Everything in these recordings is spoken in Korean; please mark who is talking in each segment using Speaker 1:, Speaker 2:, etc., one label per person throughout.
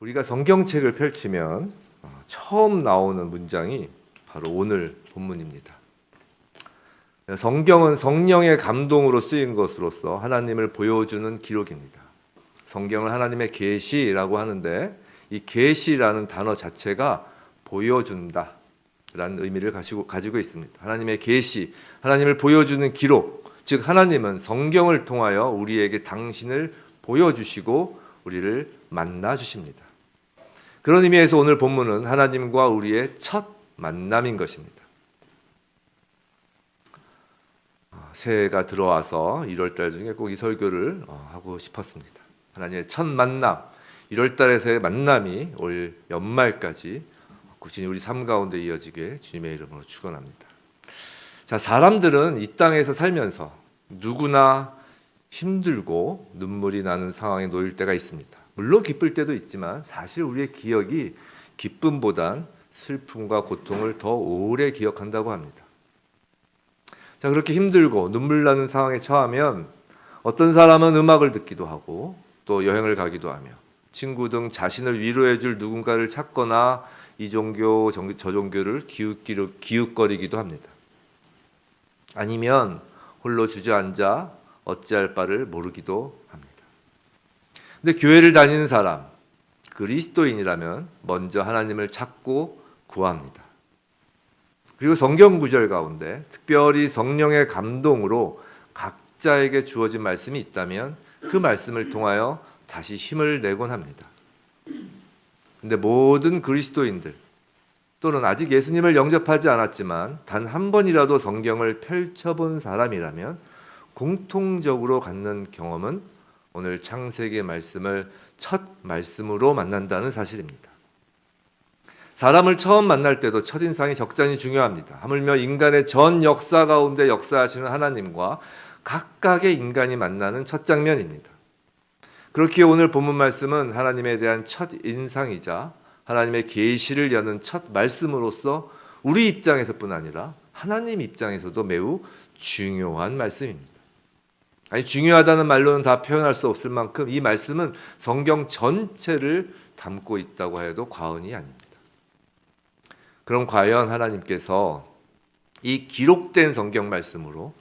Speaker 1: 우리가 성경책을 펼치면 처음 나오는 문장이 바로 오늘 본문입니다. 성경은 성령의 감동으로 쓰인 것으로서 하나님을 보여주는 기록입니다. 성경을 하나님의 계시라고 하는데 이 계시라는 단어 자체가 보여준다 라는 의미를 가지고 있습니다. 하나님의 계시, 하나님을 보여주는 기록, 즉 하나님은 성경을 통하여 우리에게 당신을 보여주시고 우리를 만나 주십니다. 그런 의미에서 오늘 본문은 하나님과 우리의 첫 만남인 것입니다. 새해가 들어와서 1월달 중에 꼭 이 설교를 하고 싶었습니다. 하나님의 첫 만남, 1월달에서의 만남이 올 연말까지 꾸준히 우리 삶 가운데 이어지게 주님의 이름으로 축원합니다. 자, 사람들은 이 땅에서 살면서 누구나 힘들고 눈물이 나는 상황에 놓일 때가 있습니다. 물론 기쁠 때도 있지만 사실 우리의 기억이 기쁨보단 슬픔과 고통을 더 오래 기억한다고 합니다. 자, 그렇게 힘들고 눈물 나는 상황에 처하면 어떤 사람은 음악을 듣기도 하고 또 여행을 가기도 하며 친구 등 자신을 위로해 줄 누군가를 찾거나 이 종교 저 종교를 기웃거리기도 합니다. 아니면 홀로 주저앉아 어찌할 바를 모르기도 합니다. 근데 교회를 다니는 사람, 그리스도인이라면 먼저 하나님을 찾고 구합니다. 그리고 성경 구절 가운데 특별히 성령의 감동으로 각자에게 주어진 말씀이 있다면 그 말씀을 통하여 다시 힘을 내곤 합니다. 근데 모든 그리스도인들 또는 아직 예수님을 영접하지 않았지만 단 한 번이라도 성경을 펼쳐본 사람이라면 공통적으로 갖는 경험은 오늘 창세기 말씀을 첫 말씀으로 만난다는 사실입니다. 사람을 처음 만날 때도 첫인상이 적잖이 중요합니다. 하물며 인간의 전 역사 가운데 역사하시는 하나님과 각각의 인간이 만나는 첫 장면입니다. 그렇기에 오늘 본문 말씀은 하나님에 대한 첫 인상이자 하나님의 계시를 여는 첫 말씀으로서 우리 입장에서뿐 아니라 하나님 입장에서도 매우 중요한 말씀입니다. 아니, 중요하다는 말로는 다 표현할 수 없을 만큼 이 말씀은 성경 전체를 담고 있다고 해도 과언이 아닙니다. 그럼 과연 하나님께서 이 기록된 성경 말씀으로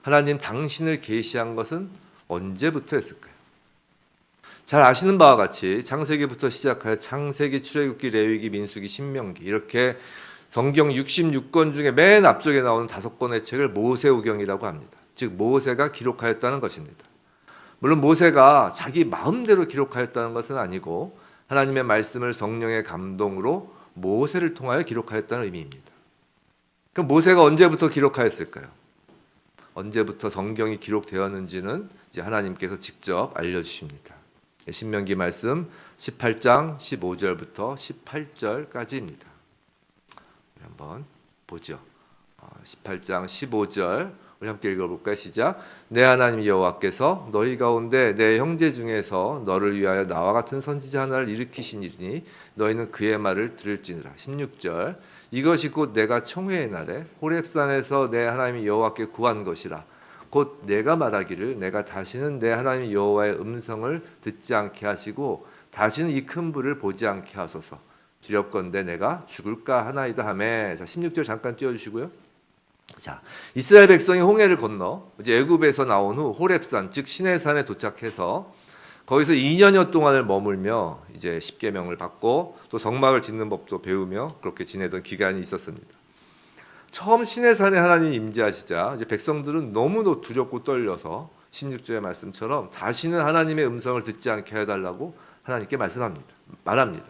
Speaker 1: 하나님 당신을 계시한 것은 언제부터였을까요? 잘 아시는 바와 같이 창세기부터 시작하여 창세기, 출애굽기, 레위기, 민수기, 신명기 이렇게 성경 66권 중에 맨 앞쪽에 나오는 5권의 책을 모세오경이라고 합니다. 즉 모세가 기록하였다는 것입니다. 물론 모세가 자기 마음대로 기록하였다는 것은 아니고 하나님의 말씀을 성령의 감동으로 모세를 통하여 기록하였다는 의미입니다. 그럼 모세가 언제부터 기록하였을까요? 언제부터 성경이 기록되었는지는 이제 하나님께서 직접 알려주십니다. 신명기 말씀 18장 15절부터 18절까지입니다. 한번 보죠. 18장 15절 우리 함께 읽어볼까요? 시작. 내 하나님 여호와께서 너희 가운데 내 형제 중에서 너를 위하여 나와 같은 선지자 하나를 일으키시니니 너희는 그의 말을 들을지니라. 16절 이것이 곧 내가 청회의 날에 호렙산에서 내 하나님 여호와께 구한 것이라. 곧 내가 말하기를 내가 다시는 내 하나님 여호와의 음성을 듣지 않게 하시고 다시는 이 큰 불을 보지 않게 하소서. 두렵건대 내가 죽을까 하나이다 하매. 자, 16절 잠깐 띄워주시고요. 자, 이스라엘 백성이 홍해를 건너 이제 애굽에서 나온 후 호렙산 즉 시내산에 도착해서 거기서 2년여 동안을 머물며 이제 십계명을 받고 또 성막을 짓는 법도 배우며 그렇게 지내던 기간이 있었습니다. 처음 시내산에 하나님이 임재하시자 이제 백성들은 너무도 두렵고 떨려서 16절의 말씀처럼 다시는 하나님의 음성을 듣지 않게 해달라고 하나님께 말합니다.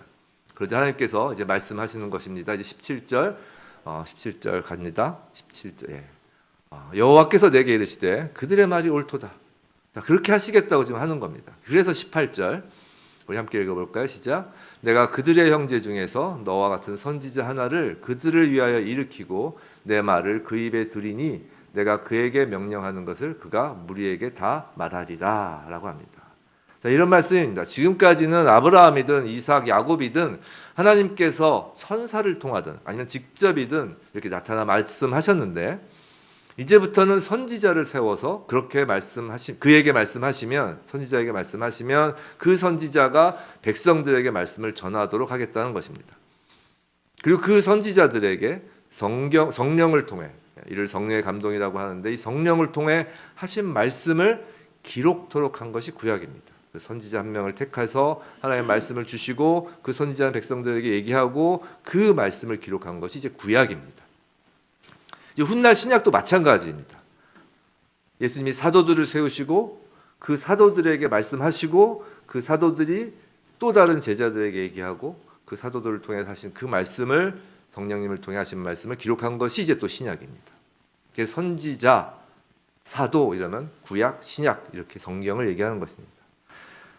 Speaker 1: 그러자 하나님께서 이제 말씀하시는 것입니다. 이제 17절 갑니다. 17절. 여호와께서 내게 이르시되 그들의 말이 옳도다. 자, 그렇게 하시겠다고 지금 하는 겁니다. 그래서 18절 우리 함께 읽어볼까요? 시작. 내가 그들의 형제 중에서 너와 같은 선지자 하나를 그들을 위하여 일으키고 내 말을 그 입에 들이니 내가 그에게 명령하는 것을 그가 무리에게 다 말하리라 라고 합니다. 자, 이런 말씀입니다. 지금까지는 아브라함이든 이삭, 야곱이든 하나님께서 천사를 통하든 아니면 직접이든 이렇게 나타나 말씀하셨는데 이제부터는 선지자를 세워서 그에게 말씀하시면, 선지자에게 말씀하시면 그 선지자가 백성들에게 말씀을 전하도록 하겠다는 것입니다. 그리고 그 선지자들에게 성령을 통해, 이를 성령의 감동이라고 하는데, 이 성령을 통해 하신 말씀을 기록토록 한 것이 구약입니다. 그 선지자 한 명을 택해서 하나님의 말씀을 주시고 그 선지자는 백성들에게 얘기하고 그 말씀을 기록한 것이 이제 구약입니다. 이제 훗날 신약도 마찬가지입니다. 예수님이 사도들을 세우시고 그 사도들에게 말씀하시고 그 사도들이 또 다른 제자들에게 얘기하고 그 사도들을 통해 하신 그 말씀을, 성령님을 통해 하신 말씀을 기록한 것이 이제 또 신약입니다. 그래서 선지자, 사도 이러면 구약, 신약 이렇게 성경을 얘기하는 것입니다.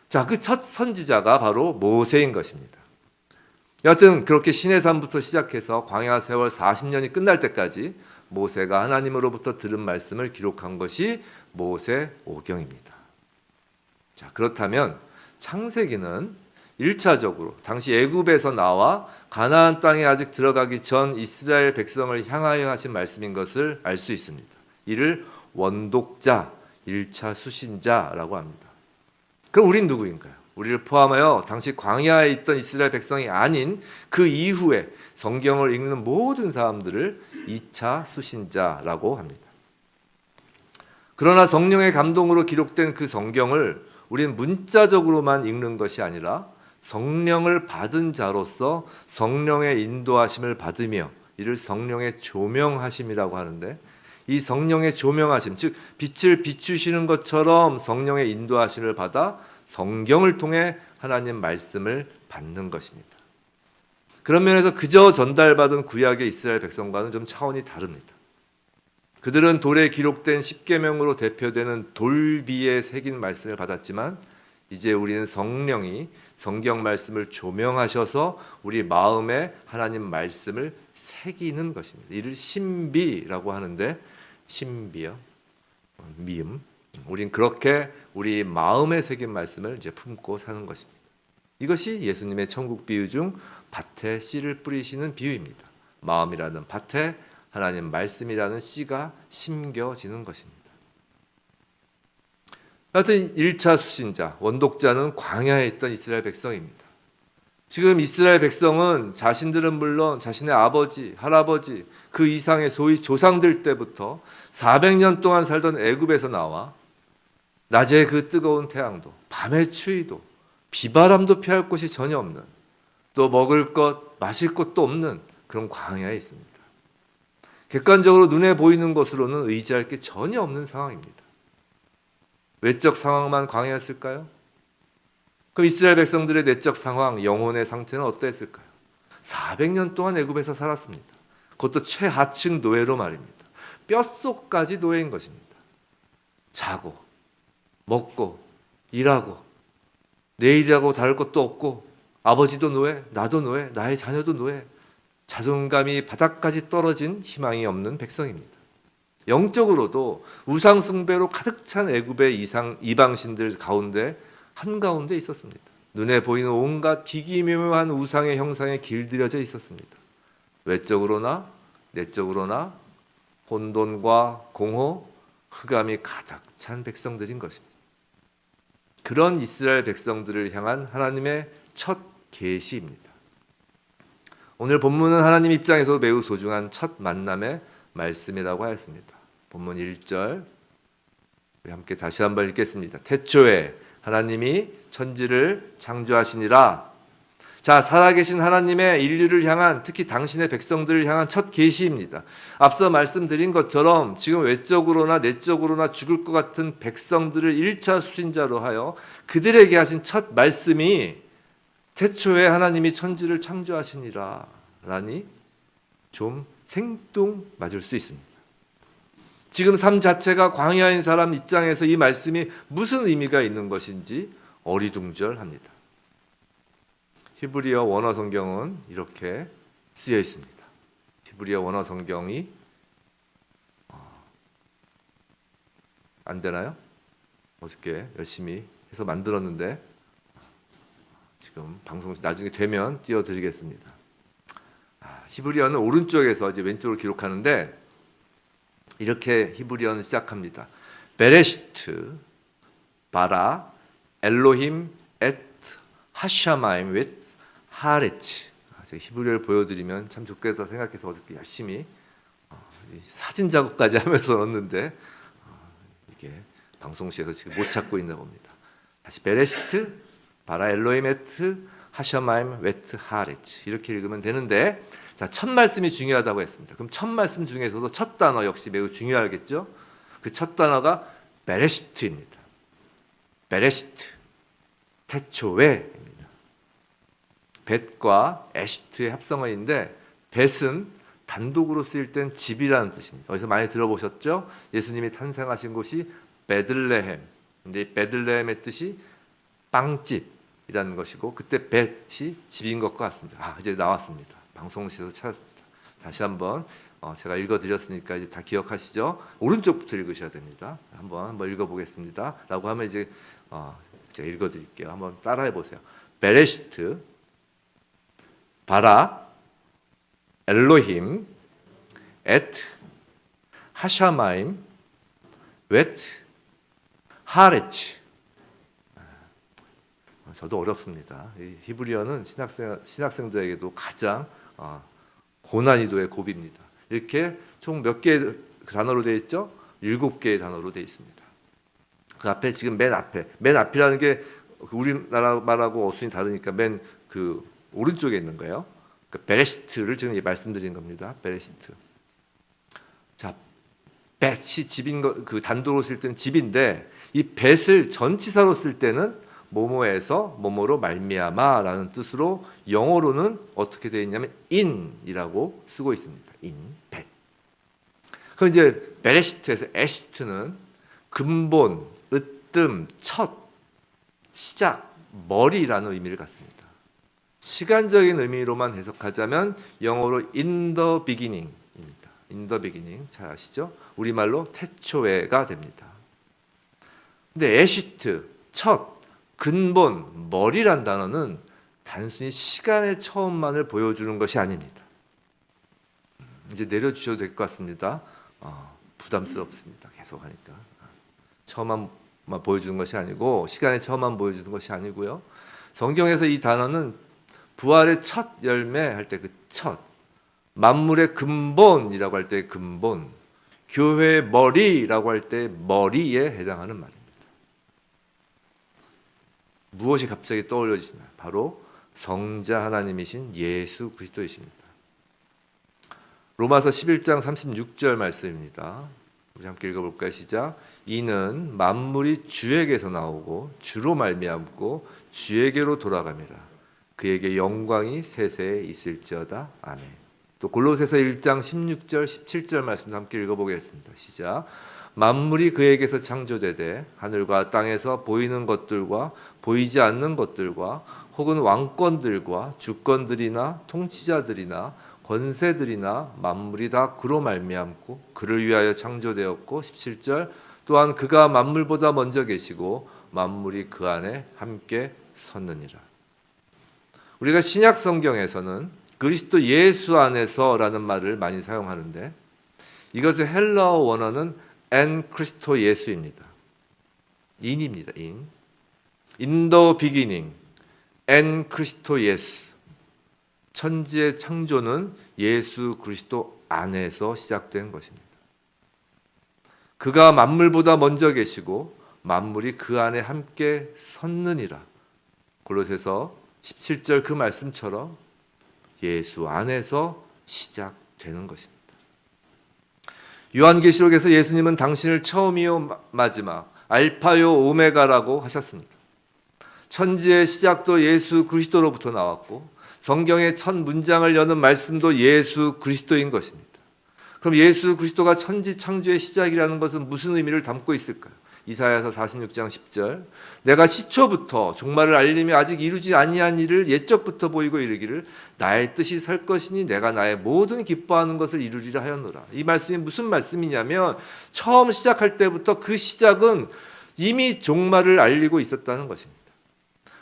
Speaker 1: 자, 그 첫 선지자가 바로 모세인 것입니다. 여하튼 그렇게 시내산부터 시작해서 광야 세월 40년이 끝날 때까지 모세가 하나님으로부터 들은 말씀을 기록한 것이 모세오경입니다. 자, 그렇다면 창세기는 1차적으로 당시 애굽에서 나와 가나안 땅에 아직 들어가기 전 이스라엘 백성을 향하여 하신 말씀인 것을 알 수 있습니다. 이를 원독자, 1차 수신자라고 합니다. 그럼 우린 누구인가요? 우리를 포함하여 당시 광야에 있던 이스라엘 백성이 아닌 그 이후에 성경을 읽는 모든 사람들을 2차 수신자라고 합니다. 그러나 성령의 감동으로 기록된 그 성경을 우리는 문자적으로만 읽는 것이 아니라 성령을 받은 자로서 성령의 인도하심을 받으며 이를 성령의 조명하심이라고 하는데, 이 성령의 조명하심, 즉 빛을 비추시는 것처럼 성령의 인도하심을 받아 성경을 통해 하나님 말씀을 받는 것입니다. 그런 면에서 그저 전달받은 구약의 이스라엘 백성과는 좀 차원이 다릅니다. 그들은 돌에 기록된 십계명으로 대표되는 돌비에 새긴 말씀을 받았지만 이제 우리는 성령이 성경 말씀을 조명하셔서 우리 마음에 하나님 말씀을 새기는 것입니다. 이를 신비라고 하는데, 신비요, 미음. 우린 그렇게 우리 마음에 새긴 말씀을 이제 품고 사는 것입니다. 이것이 예수님의 천국 비유 중 밭에 씨를 뿌리시는 비유입니다. 마음이라는 밭에 하나님 말씀이라는 씨가 심겨지는 것입니다. 하여튼 1차 수신자, 원독자는 광야에 있던 이스라엘 백성입니다. 지금 이스라엘 백성은 자신들은 물론 자신의 아버지, 할아버지, 그 이상의 소위 조상들 때부터 400년 동안 살던 애굽에서 나와 낮에 그 뜨거운 태양도, 밤의 추위도, 비바람도 피할 곳이 전혀 없는, 또 먹을 것, 마실 것도 없는 그런 광야에 있습니다. 객관적으로 눈에 보이는 것으로는 의지할 게 전혀 없는 상황입니다. 외적 상황만 광야였을까요? 그럼 이스라엘 백성들의 내적 상황, 영혼의 상태는 어땠을까요? 400년 동안 애굽에서 살았습니다. 그것도 최하층 노예로 말입니다. 뼛속까지 노예인 것입니다. 자고, 먹고, 일하고, 내일이라고 다를 것도 없고, 아버지도 노예, 나도 노예, 나의 자녀도 노예, 자존감이 바닥까지 떨어진 희망이 없는 백성입니다. 영적으로도 우상 숭배로 가득 찬 애굽의 이방신들 가운데 한가운데 있었습니다. 눈에 보이는 온갖 기기묘묘한 우상의 형상에 길들여져 있었습니다. 외적으로나 내적으로나 혼돈과 공허, 흑암이 가득 찬 백성들인 것입니다. 그런 이스라엘 백성들을 향한 하나님의 첫 계시입니다. 오늘 본문은 하나님 입장에서 매우 소중한 첫 만남의 말씀이라고 하였습니다. 본문 1절 우리 함께 다시 한번 읽겠습니다. 태초에 하나님이 천지를 창조하시니라. 자, 살아계신 하나님의 인류를 향한, 특히 당신의 백성들을 향한 첫 계시입니다. 앞서 말씀드린 것처럼 지금 외적으로나 내적으로나 죽을 것 같은 백성들을 1차 수신자로 하여 그들에게 하신 첫 말씀이 태초에 하나님이 천지를 창조하시니라 라니 좀 생뚱맞을 수 있습니다. 지금 삶 자체가 광야인 사람 입장에서 이 말씀이 무슨 의미가 있는 것인지 어리둥절합니다. 히브리어 원어 성경은 이렇게 쓰여 있습니다. 히브리어 원어 성경이 안 되나요? 어저께 열심히 해서 만들었는데 지금 방송 나중에 되면 띄워드리겠습니다. 히브리어는 오른쪽에서 이제 왼쪽으로 기록하는데 이렇게 히브리어는 시작합니다. 베레시트 바라 엘로힘 엣 하샤마임 윗 하레치. 제가 히브리어를 보여드리면 참 좋겠다 생각해서 어저께 열심히 사진 작업까지 하면서 넣었는데 이게 방송실에서 지금 못 찾고 있나 봅니다. 다시 베레시트 바라 엘로힘 엣 하샤마임 윗 하레치 이렇게 읽으면 되는데, 자, 첫 말씀이 중요하다고 했습니다. 그럼 첫 말씀 중에서도 첫 단어 역시 매우 중요하겠죠. 그 첫 단어가 베레시트입니다. 베레시트 태초에입니다. 벳과 에시트의 합성어인데, 벳은 단독으로 쓰일 땐 집이라는 뜻입니다. 어디서 많이 들어보셨죠? 예수님이 탄생하신 곳이 베들레헴. 근데 베들레헴의 뜻이 빵집이라는 것이고, 그때 벳이 집인 것과 같습니다. 이제 나왔습니다. 방송실에서 찾았습니다. 다시 한번 제가 읽어드렸으니까 이제 다 기억하시죠? 오른쪽부터 읽으셔야 됩니다. 한번 읽어보겠습니다. 라고 하면 이제 제가 읽어드릴게요. 한번 따라해 보세요. 베레시트 바라 엘로힘 엣 하샤마임 웻 하레치. 저도 어렵습니다. 이 히브리어는 신학생들에게도 가장 고난이도의 고비입니다. 이렇게 총 몇 개의 단어로 되어 있죠? 7개의 단어로 되어 있습니다. 그 앞에 지금 맨 앞이라는 게 우리나라 말하고 어순이 다르니까 맨 그 오른쪽에 있는 거예요. 그러니까 베레시트를 지금 말씀드린 겁니다. 베레시트. 자, 벳이 집인 거, 그 단도로 쓸 때는 집인데, 이 벳을 전치사로 쓸 때는 뭐뭐에서 뭐뭐로 말미암아라는 뜻으로 영어로는 어떻게 되어 있냐면 in이라고 쓰고 있습니다. in, 벳. 그럼 이제 베레시트에서 에시트는 근본, 으뜸, 첫, 시작, 머리라는 의미를 갖습니다. 시간적인 의미로만 해석하자면 영어로 in the beginning입니다. in the beginning 잘 아시죠? 우리말로 태초에가 됩니다. 근데 에시트, 첫, 근본, 머리란 단어는 단순히 시간의 처음만을 보여주는 것이 아닙니다. 이제 내려주셔도 될 것 같습니다. 부담스럽습니다. 계속 하니까. 처음만 보여주는 것이 아니고, 시간의 처음만 보여주는 것이 아니고요. 성경에서 이 단어는 부활의 첫 열매 할 때 그 첫, 만물의 근본이라고 할 때 근본, 교회의 머리라고 할 때 머리에 해당하는 말입니다. 무엇이 갑자기 떠올려지시나요? 바로 성자 하나님이신 예수 그리스도이십니다. 로마서 11장 36절 말씀입니다. 우리 함께 읽어볼까요? 시작. 이는 만물이 주에게서 나오고 주로 말미암고 주에게로 돌아감이라. 그에게 영광이 세세에 있을지어다. 아멘. 또 골로새서 1장 16절 17절 말씀도 함께 읽어보겠습니다. 시작. 만물이 그에게서 창조되되 하늘과 땅에서 보이는 것들과 보이지 않는 것들과 혹은 왕권들과 주권들이나 통치자들이나 권세들이나 만물이 다 그로 말미암고 그를 위하여 창조되었고 17절 또한 그가 만물보다 먼저 계시고 만물이 그 안에 함께 섰느니라. 우리가 신약 성경에서는 그리스도 예수 안에서라는 말을 많이 사용하는데, 이것의 헬라어 원어는 엔 크리스토 예수입니다. 인입니다. 인. In the beginning, 엔 크리스토 예수. 천지의 창조는 예수 그리스도 안에서 시작된 것입니다. 그가 만물보다 먼저 계시고 만물이 그 안에 함께 섰느니라. 골로새서 17절 그 말씀처럼 예수 안에서 시작되는 것입니다. 요한계시록에서 예수님은 당신을 처음이요 마지막, 알파요 오메가라고 하셨습니다. 천지의 시작도 예수 그리스도로부터 나왔고 성경의 첫 문장을 여는 말씀도 예수 그리스도인 것입니다. 그럼 예수 그리스도가 천지 창조의 시작이라는 것은 무슨 의미를 담고 있을까요? 이사야서 46장 10절 내가 시초부터 종말을 알림이 아직 이루지 아니한 일을 옛적부터 보이고 이르기를 나의 뜻이 설 것이니 내가 나의 모든 기뻐하는 것을 이루리라 하였노라. 이 말씀이 무슨 말씀이냐면 처음 시작할 때부터 그 시작은 이미 종말을 알리고 있었다는 것입니다.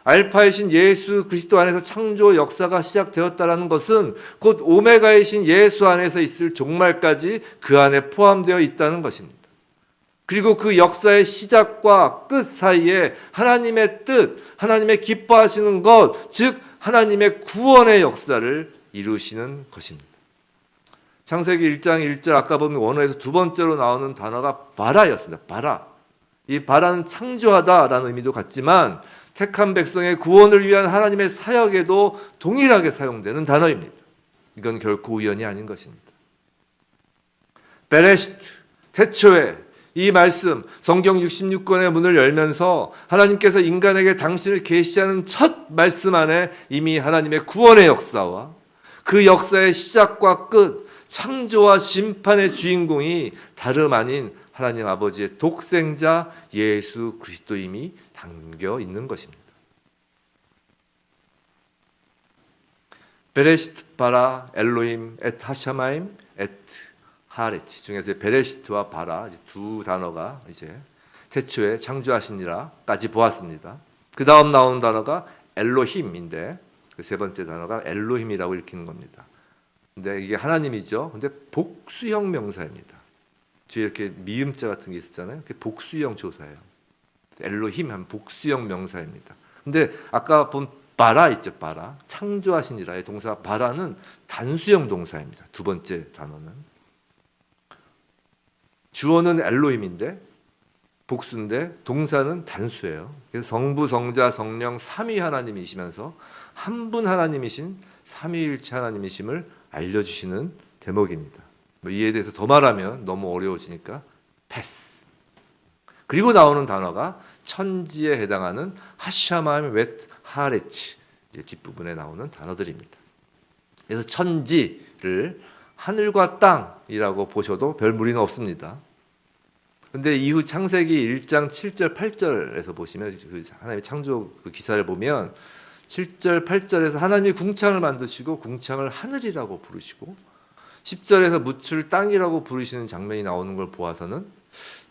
Speaker 1: 알파이신 예수 그리스도 안에서 창조 역사가 시작되었다라는 것은 곧 오메가이신 예수 안에서 있을 종말까지 그 안에 포함되어 있다는 것입니다. 그리고 그 역사의 시작과 끝 사이에 하나님의 뜻, 하나님의 기뻐하시는 것, 즉 하나님의 구원의 역사를 이루시는 것입니다. 창세기 1장 1절 아까 본 원어에서 두 번째로 나오는 단어가 바라였습니다. 바라. 이 바라는 창조하다라는 의미도 같지만 택한 백성의 구원을 위한 하나님의 사역에도 동일하게 사용되는 단어입니다. 이건 결코 우연이 아닌 것입니다. 베레시트, 태초에 이 말씀, 성경 66권의 문을 열면서 하나님께서 인간에게 당신을 계시하는 첫 말씀 안에 이미 하나님의 구원의 역사와 그 역사의 시작과 끝, 창조와 심판의 주인공이 다름 아닌 하나님 아버지의 독생자 예수 그리스도임이 담겨 있는 것입니다. 베레시트 바라 엘로힘 엣 하샤마임 엣 하레치 중에서 베레시트와 바라 두 단어가 이제 태초에 창조하시니라까지 보았습니다. 그 다음 나온 단어가 엘로힘인데 그 세 번째 단어가 엘로힘이라고 읽히는 겁니다. 근데 이게 하나님이죠. 근데 복수형 명사입니다. 뒤에 이렇게 미음자 같은 게 있었잖아요. 그게 복수형 조사예요. 엘로힘 하면 복수형 명사입니다. 근데 아까 본 바라 있죠. 바라 창조하시니라의 동사 바라는 단수형 동사입니다. 두 번째 단어는 주어는 엘로힘인데 복수인데 동사는 단수예요. 그래서 성부, 성자, 성령 삼위 하나님이시면서 한 분 하나님이신 삼위일체 하나님이심을 알려주시는 대목입니다. 이에 대해서 더 말하면 너무 어려워지니까 패스. 그리고 나오는 단어가 천지에 해당하는 하샤마임 웻 하레치 뒷부분에 나오는 단어들입니다. 그래서 천지를 하늘과 땅이라고 보셔도 별 무리는 없습니다. 근데 이후 창세기 1장 7절 8절에서 보시면 하나님의 창조 그 기사를 보면 7절 8절에서 하나님이 궁창을 만드시고 궁창을 하늘이라고 부르시고 10절에서 묻을 땅이라고 부르시는 장면이 나오는 걸 보아서는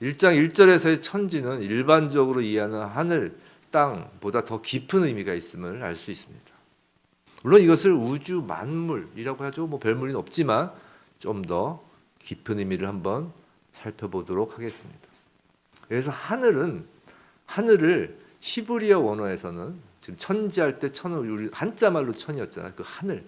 Speaker 1: 1장 1절에서의 천지는 일반적으로 이해하는 하늘, 땅보다 더 깊은 의미가 있음을 알 수 있습니다. 물론 이것을 우주 만물이라고 하죠. 뭐 별무리는 없지만 좀 더 깊은 의미를 한번 살펴보도록 하겠습니다. 그래서 하늘을 히브리어 원어에서는 지금 천지할 때 천은 우리 한자말로 천이었잖아요. 그 하늘,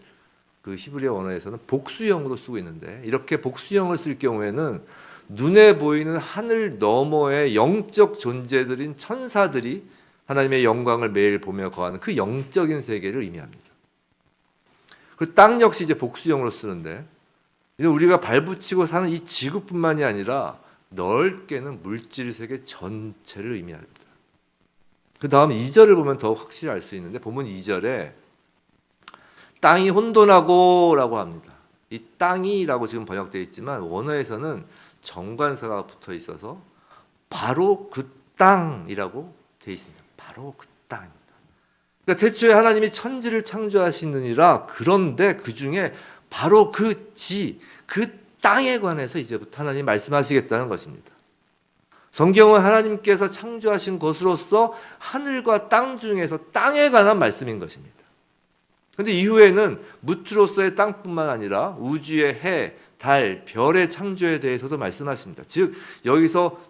Speaker 1: 그 히브리어 원어에서는 복수형으로 쓰고 있는데 이렇게 복수형을 쓸 경우에는 눈에 보이는 하늘 너머의 영적 존재들인 천사들이 하나님의 영광을 매일 보며 거하는 그 영적인 세계를 의미합니다. 그 땅 역시 이제 복수형으로 쓰는데 우리가 발붙이고 사는 이 지구뿐만이 아니라 넓게는 물질 세계 전체를 의미합니다. 그 다음 2절을 보면 더 확실히 알 수 있는데 본문 2절에 땅이 혼돈하고 라고 합니다. 이 땅이라고 지금 번역되어 있지만 원어에서는 정관사가 붙어 있어서 바로 그 땅이라고 되어 있습니다. 바로 그 땅입니다. 그러니까 태초에 하나님이 천지를 창조하시느니라. 그런데 그 중에 바로 그 땅에 관해서 이제부터 하나님이 말씀하시겠다는 것입니다. 성경은 하나님께서 창조하신 것으로서 하늘과 땅 중에서 땅에 관한 말씀인 것입니다. 그런데 이후에는 무트로서의 땅뿐만 아니라 우주의 해, 달, 별의 창조에 대해서도 말씀하십니다. 즉 여기서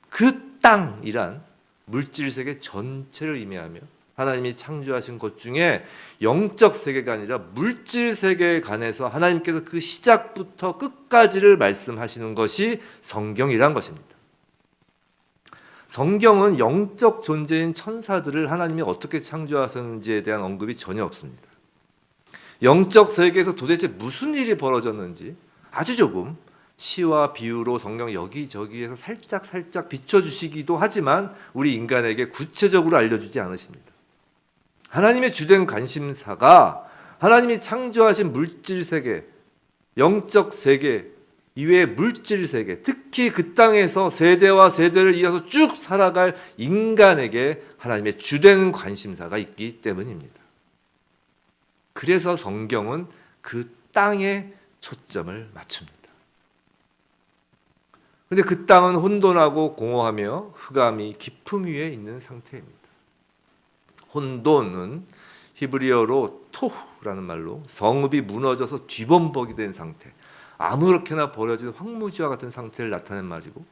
Speaker 1: 그 땅이란 물질 세계 전체를 의미하며 하나님이 창조하신 것 중에 영적 세계가 아니라 물질 세계에 관해서 하나님께서 그 시작부터 끝까지를 말씀하시는 것이 성경이란 것입니다. 성경은 영적 존재인 천사들을 하나님이 어떻게 창조하셨는지에 대한 언급이 전혀 없습니다. 영적 세계에서 도대체 무슨 일이 벌어졌는지 아주 조금 시와 비유로 성경 여기저기에서 살짝 비춰주시기도 하지만 우리 인간에게 구체적으로 알려주지 않으십니다. 하나님의 주된 관심사가 하나님이 창조하신 물질 세계, 영적 세계 이외의 물질 세계, 특히 그 땅에서 세대와 세대를 이어서 쭉 살아갈 인간에게 하나님의 주된 관심사가 있기 때문입니다. 그래서 성경은 그 땅에 초점을 맞춥니다. 그런데 그 땅은 혼돈하고 공허하며 흑암이 깊음 위에 있는 상태입니다. 혼돈은 히브리어로 토후라는 말로 성읍이 무너져서 뒤범벅이 된 상태, 아무렇게나 버려진 황무지와 같은 상태를 나타낸 말이고,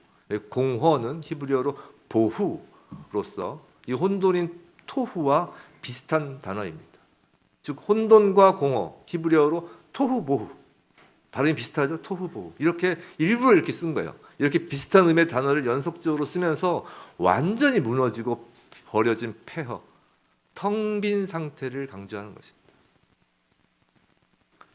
Speaker 1: 공허는 히브리어로 보후로서 이 혼돈인 토후와 비슷한 단어입니다. 즉 혼돈과 공허, 히브리어로 토후보후, 발음이 비슷하죠? 토후보후. 이렇게 일부러 이렇게 쓴 거예요. 이렇게 비슷한 의미의 단어를 연속적으로 쓰면서 완전히 무너지고 버려진 폐허, 텅 빈 상태를 강조하는 것입니다.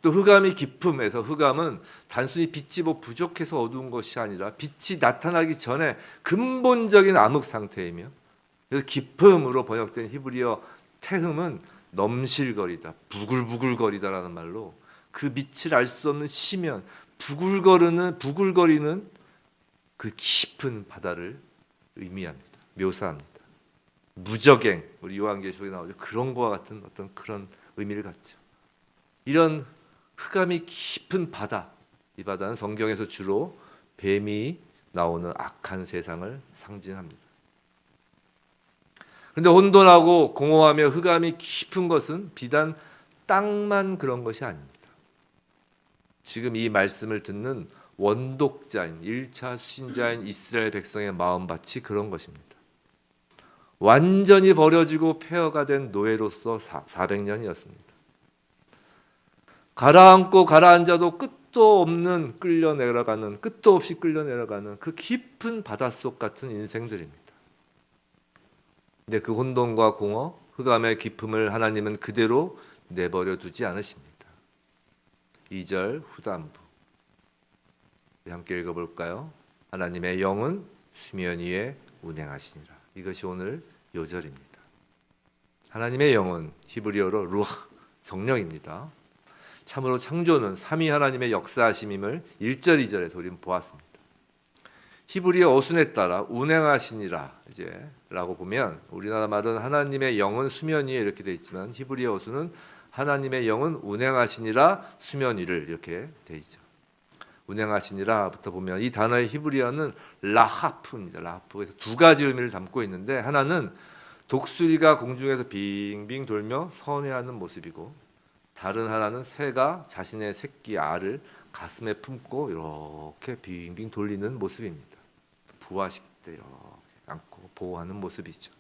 Speaker 1: 또 흑암이 깊음에서, 흑암은 단순히 빛이 부족해서 어두운 것이 아니라 빛이 나타나기 전에 근본적인 암흑 상태이며, 그래서 깊음으로 번역된 히브리어 태흠은 넘실거리다, 부글부글거리다라는 말로 그 빛을 알 수 없는 심연, 부글거리는 그 깊은 바다를 의미합니다. 묘사합니다. 무적행, 우리 요한계시록에 나오죠. 그런 거와 같은 어떤 그런 의미를 갖죠. 이런 흑암이 깊은 바다, 이 바다는 성경에서 주로 뱀이 나오는 악한 세상을 상징합니다. 그런데 혼돈하고 공허하며 흑암이 깊은 것은 비단 땅만 그런 것이 아닙니다. 지금 이 말씀을 듣는 원독자인 1차 수신자인 이스라엘 백성의 마음밭이 그런 것입니다. 완전히 버려지고 폐허가 된 노예로서 400년이었습니다. 가라앉고 가라앉아도 끝도 없이 끌려내려가는 그 깊은 바닷속 같은 인생들입니다. 근데 그 혼돈과 공허, 흑암의 깊음을 하나님은 그대로 내버려 두지 않으십니다. 2절 후반부 함께 읽어볼까요? 하나님의 영은 수면 위에 운행하시니라. 이것이 오늘 요절입니다. 하나님의 영은 히브리어로 루하, 성령입니다. 참으로 창조는 삼위 하나님의 역사하심임을 1절 2절에서 우리는 보았습니다. 히브리어 어순에 따라 운행하시니라 라고 보면, 우리나라 말은 하나님의 영은 수면 위에 이렇게 되어 있지만 히브리어 어순은 하나님의 영은 운행하시니라 수면 위를 이렇게 되어 있죠. 운행하시니라부터 보면 이 단어의 히브리어는 라하프입니다. 라하프에서 두 가지 의미를 담고 있는데, 하나는 독수리가 공중에서 빙빙 돌며 선회하는 모습이고, 다른 하나는 새가 자신의 새끼 알을 가슴에 품고 이렇게 빙빙 돌리는 모습입니다. 부화식 때 이렇게 안고 보호하는 모습이죠.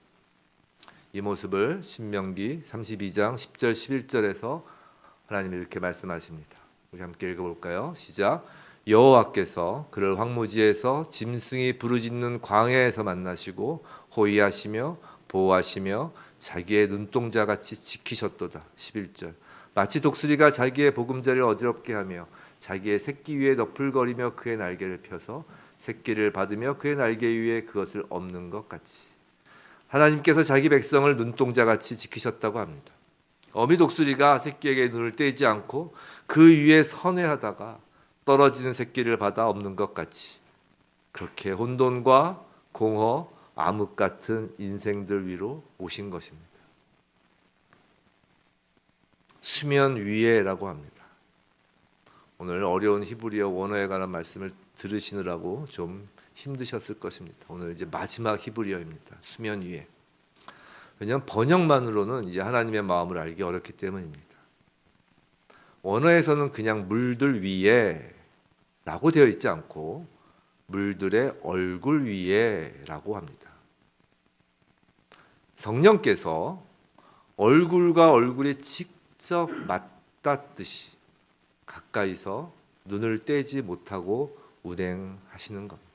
Speaker 1: 이 모습을 신명기 32장 10절 11절에서 하나님이 이렇게 말씀하십니다. 우리 함께 읽어볼까요? 시작. 여호와께서 그를 황무지에서 짐승이 부르짖는 광야에서 만나시고 호위하시며 보호하시며 자기의 눈동자같이 지키셨도다. 11절. 마치 독수리가 자기의 보금자리를 어지럽게 하며 자기의 새끼 위에 너풀거리며 그의 날개를 펴서 새끼를 받으며 그의 날개 위에 그것을 엎는 것 같이 하나님께서 자기 백성을 눈동자같이 지키셨다고 합니다. 어미 독수리가 새끼에게 눈을 떼지 않고 그 위에 선회하다가 떨어지는 새끼를 받아 엎는 것 같이, 그렇게 혼돈과 공허, 암흑 같은 인생들 위로 오신 것입니다. 수면 위에라고 합니다. 오늘 어려운 히브리어 원어에 관한 말씀을 들으시느라고 좀 힘드셨을 것입니다. 오늘 이제 마지막 히브리어입니다. 수면 위에. 왜냐하면 번역만으로는 이제 하나님의 마음을 알기 어렵기 때문입니다. 원어에서는 그냥 물들 위에라고 되어 있지 않고 물들의 얼굴 위에라고 합니다. 성령께서 얼굴과 얼굴이 직접 맞닿듯이 가까이서 눈을 떼지 못하고 운행하시는 겁니다.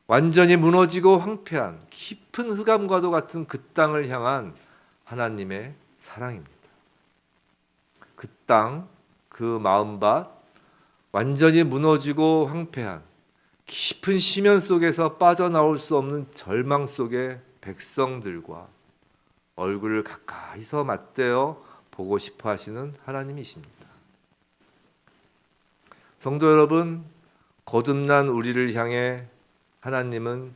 Speaker 1: 완전히 무너지고 황폐한 깊은 흑암과도 같은 그 땅을 향한 하나님의 사랑입니다. 그 땅, 그 마음밭, 완전히 무너지고 황폐한 깊은 심연 속에서 빠져나올 수 없는 절망 속의 백성들과 얼굴을 가까이서 맞대어 보고 싶어 하시는 하나님이십니다. 성도 여러분, 거듭난 우리를 향해 하나님은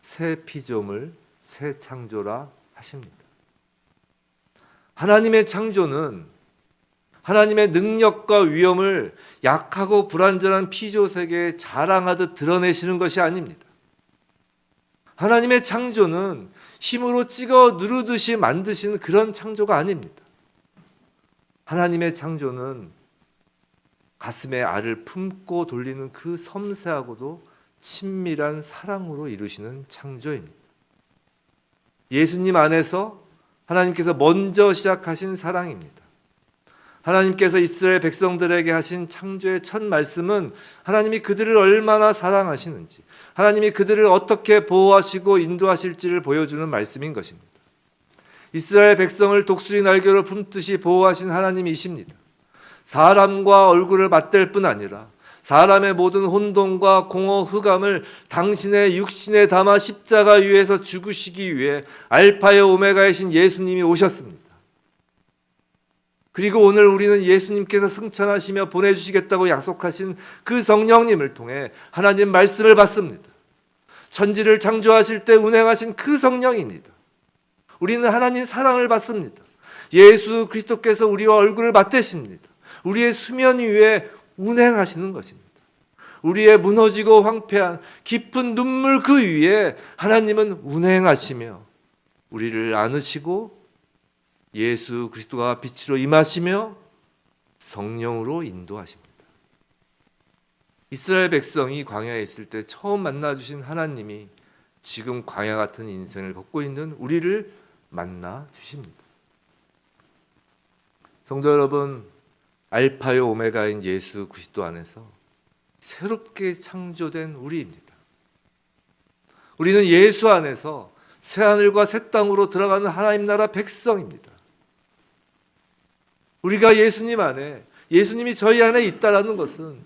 Speaker 1: 새 피조물, 새 창조라 하십니다. 하나님의 창조는 하나님의 능력과 위엄을 약하고 불완전한 피조 세계에 자랑하듯 드러내시는 것이 아닙니다. 하나님의 창조는 힘으로 찍어 누르듯이 만드신 그런 창조가 아닙니다. 하나님의 창조는 가슴에 알을 품고 돌리는 그 섬세하고도 친밀한 사랑으로 이루시는 창조입니다. 예수님 안에서 하나님께서 먼저 시작하신 사랑입니다. 하나님께서 이스라엘 백성들에게 하신 창조의 첫 말씀은 하나님이 그들을 얼마나 사랑하시는지, 하나님이 그들을 어떻게 보호하시고 인도하실지를 보여주는 말씀인 것입니다. 이스라엘 백성을 독수리 날개로 품듯이 보호하신 하나님이십니다. 사람과 얼굴을 맞댈 뿐 아니라 사람의 모든 혼돈과 공허 흑암을 당신의 육신에 담아 십자가 위에서 죽으시기 위해 알파의 오메가이신 예수님이 오셨습니다. 그리고 오늘 우리는 예수님께서 승천하시며 보내주시겠다고 약속하신 그 성령님을 통해 하나님 말씀을 받습니다. 천지를 창조하실 때 운행하신 그 성령입니다. 우리는 하나님 사랑을 받습니다. 예수 그리스도께서 우리와 얼굴을 맞대십니다. 우리의 수면 위에 운행하시는 것입니다. 우리의 무너지고 황폐한 깊은 눈물 그 위에 하나님은 운행하시며 우리를 안으시고 예수 그리스도가 빛으로 임하시며 성령으로 인도하십니다. 이스라엘 백성이 광야에 있을 때 처음 만나주신 하나님이 지금 광야 같은 인생을 걷고 있는 우리를 만나 주십니다. 성도 여러분, 알파요 오메가인 예수 그리스도 안에서 새롭게 창조된 우리입니다. 우리는 예수 안에서 새하늘과 새 땅으로 들어가는 하나님 나라 백성입니다. 우리가 예수님 안에, 예수님이 저희 안에 있다라는 것은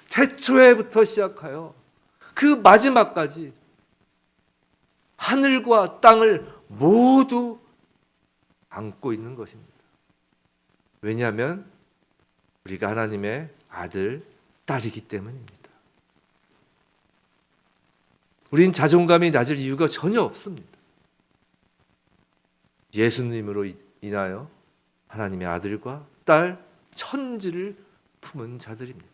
Speaker 1: 태초에부터 시작하여 그 마지막까지 하늘과 땅을 모두 안고 있는 것입니다. 왜냐하면 우리가 하나님의 아들, 딸이기 때문입니다. 우린 자존감이 낮을 이유가 전혀 없습니다. 예수님으로 인하여 하나님의 아들과 딸, 천지를 품은 자들입니다.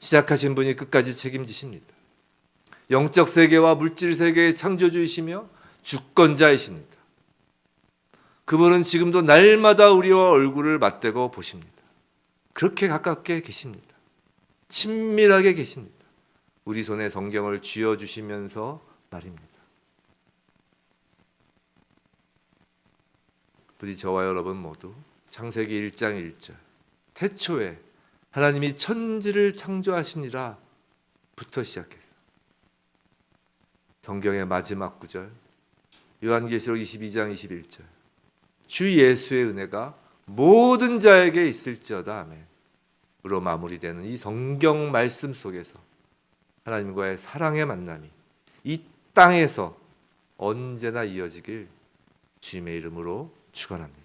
Speaker 1: 시작하신 분이 끝까지 책임지십니다. 영적 세계와 물질 세계의 창조주이시며 주권자이십니다. 그분은 지금도 날마다 우리와 얼굴을 맞대고 보십니다. 그렇게 가깝게 계십니다. 친밀하게 계십니다. 우리 손에 성경을 쥐어주시면서 말입니다. 부디 저와 여러분 모두 창세기 1장 1절 태초에 하나님이 천지를 창조하시니라 부터 시작해서 성경의 마지막 구절 요한계시록 22장 21절 주 예수의 은혜가 모든 자에게 있을지어다 아멘으로 마무리되는 이 성경 말씀 속에서 하나님과의 사랑의 만남이 이 땅에서 언제나 이어지길 주님의 이름으로 축원합니다.